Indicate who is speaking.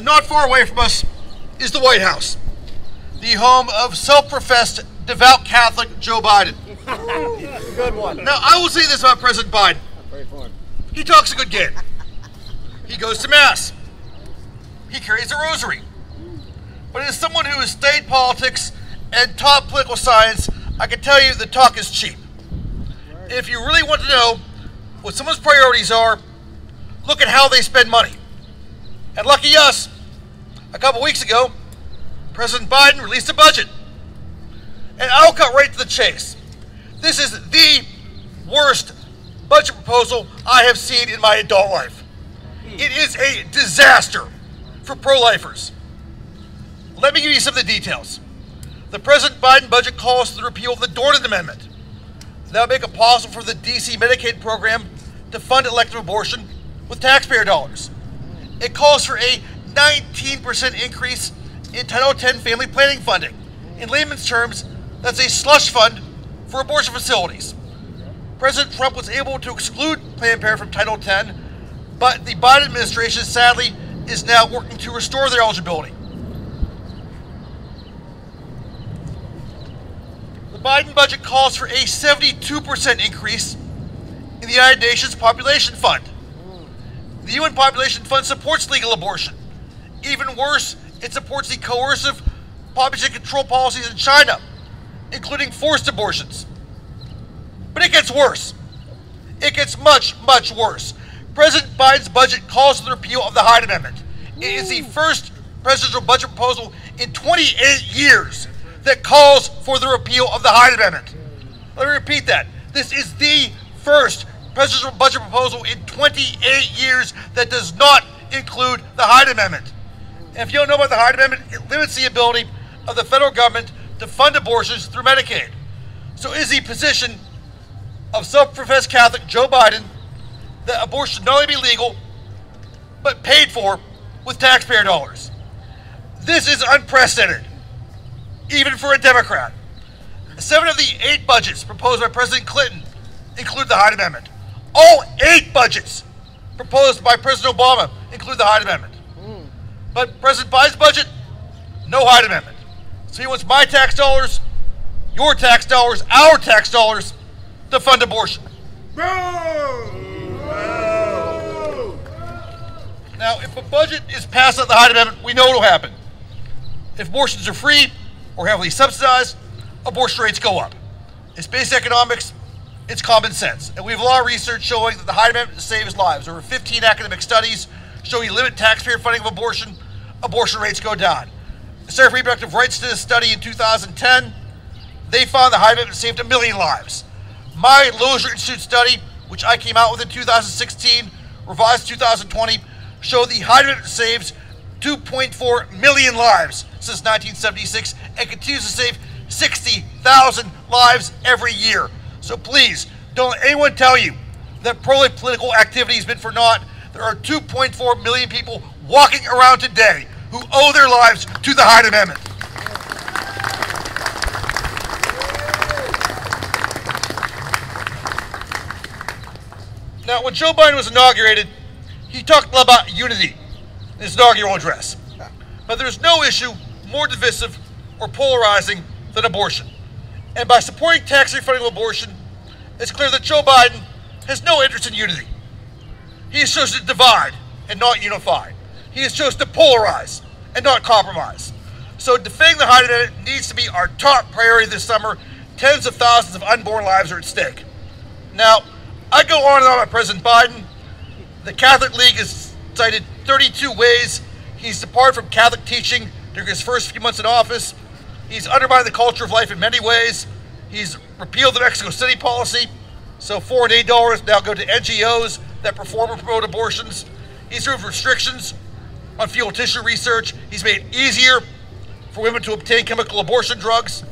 Speaker 1: Not far away from us is the White House, the home of self-professed devout Catholic Joe Biden.
Speaker 2: Good one.
Speaker 1: Now, I will say this about President Biden.
Speaker 2: Pray for him.
Speaker 1: He talks a good game. He goes to Mass. He carries a rosary. But as someone who has studied politics and taught political science, I can tell you the talk is cheap. If you really want to know what someone's priorities are, look at how they spend money. And lucky us, a couple weeks ago, President Biden released a budget. And I'll cut right to the chase. This is the worst budget proposal I have seen in my adult life. It is a disaster for pro-lifers. Let me give you some of the details. The President Biden budget calls for the repeal of the Dornan Amendment. That would make it possible for the DC Medicaid program to fund elective abortion with taxpayer dollars. It calls for a 19% increase in Title X family planning funding. In layman's terms, that's a slush fund for abortion facilities. President Trump was able to exclude Planned Parenthood from Title X, but the Biden administration, sadly, is now working to restore their eligibility. The Biden budget calls for a 72% increase in the United Nations Population Fund. The UN Population Fund supports legal abortion. Even worse, it supports the coercive population control policies in China, including forced abortions. But it gets worse. It gets much, much worse. President Biden's budget calls for the repeal of the Hyde Amendment. It is the first presidential budget proposal in 28 years that calls for the repeal of the Hyde Amendment. Let me repeat that. This is the first presidential budget proposal in 28 years that does not include the Hyde Amendment. And if you don't know about the Hyde Amendment, it limits the ability of the federal government to fund abortions through Medicaid. So is the position of self-professed Catholic Joe Biden that abortion should not only be legal, but paid for with taxpayer dollars. This is unprecedented, even for a Democrat. 7 of the 8 budgets proposed by President Clinton include the Hyde Amendment. All 8 budgets proposed by President Obama include the Hyde Amendment. But President Biden's budget, no Hyde Amendment. So he wants my tax dollars, your tax dollars, our tax dollars to fund abortion. Now, if a budget is passed on the Hyde Amendment, we know what will happen. If abortions are free or heavily subsidized, abortion rates go up. It's basic economics, it's common sense. And we have a lot of research showing that the Hyde Amendment saves lives. Over 15 academic studies show you limit taxpayer funding of abortion, abortion rates go down. The Center for Reproductive Rights did a study in 2010. They found the Hyde Amendment saved 1 million lives. My Lozier Institute study, which I came out with in 2016, revised 2020, showed the Hyde Amendment saves 2.4 million lives since 1976 and continues to save 60,000 lives every year. So please, don't let anyone tell you that pro-life political activity has been for naught. There are 2.4 million people walking around today who owe their lives to the Hyde Amendment. Now, when Joe Biden was inaugurated, he talked a lot about unity in his inaugural address. But there's no issue more divisive or polarizing than abortion. And by supporting tax refunding of abortion, it's clear that Joe Biden has no interest in unity. He has chosen to divide and not unify. He has chosen to polarize and not compromise. So defending the Hyde Amendment needs to be our top priority this summer. Tens of thousands of unborn lives are at stake. Now, I go on and on about President Biden. The Catholic League has cited 32 ways he's departed from Catholic teaching during his first few months in office. He's undermined the culture of life in many ways. He's repealed the Mexico City policy, so foreign aid dollars now go to NGOs that perform or promote abortions. He's removed restrictions on fetal tissue research. He's made it easier for women to obtain chemical abortion drugs.